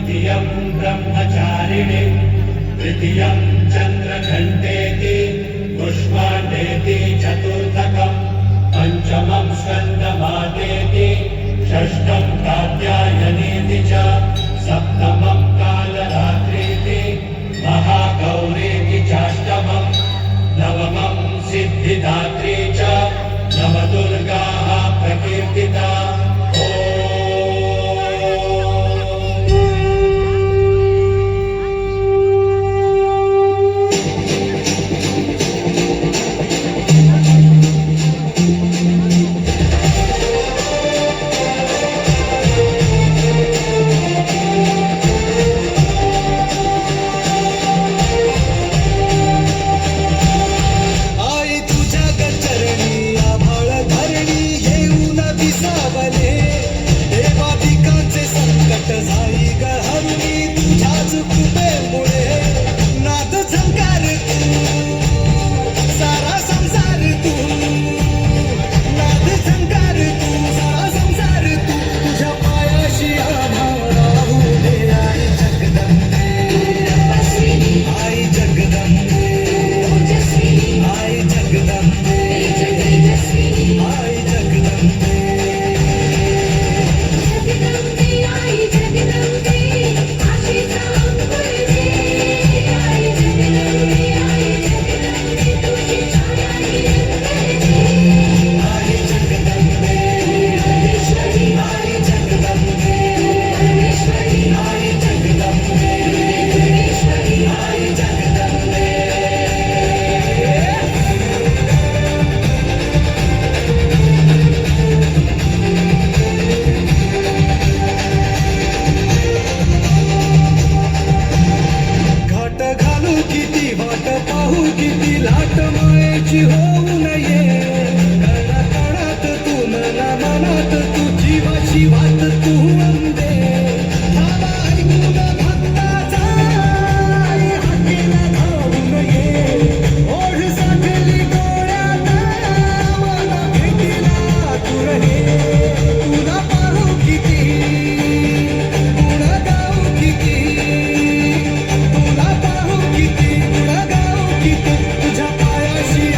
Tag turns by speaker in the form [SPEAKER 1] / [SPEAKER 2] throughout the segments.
[SPEAKER 1] द्वितीयं ब्रह्मचारिणे तृतीयं चन्द्रघण्टेति पुष्पाण्डेति चतुर्थकम् पञ्चमं स्कन्दमातेति षष्ठं कात्यायनेति च सप्तमं कालरात्रीति महागौरीति चाष्टमं नवमं सिद्धिदात्री च नवदुर्गाः प्रकीर्तिता।
[SPEAKER 2] होऊ नये कणाकणात तू मनात तू जीवात तू अंदे धावा ऐकून भक्ताचा हाकेला धावू नये ओढ साठली डोळ्यात मला भेटीला तू रहे तुला पाहू किती तुला गाऊ किती तुला पाहू किती तुला गाऊ किती तुझ्या पायाशी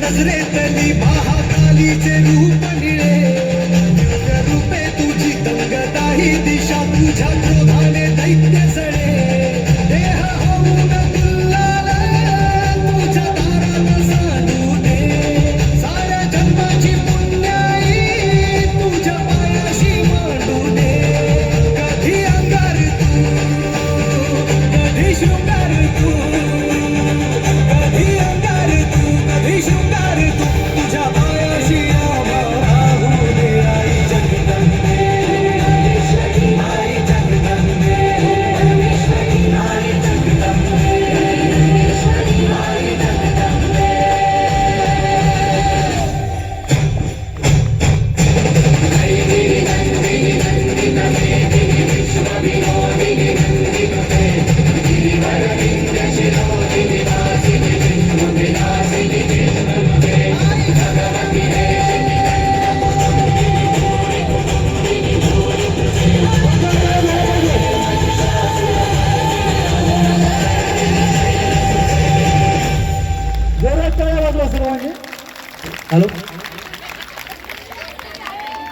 [SPEAKER 2] नजरेतली महाकालीचे रूप निळे दिव्य रूपे तुझी दंगदाही दिशा तुझ्या क्रोधा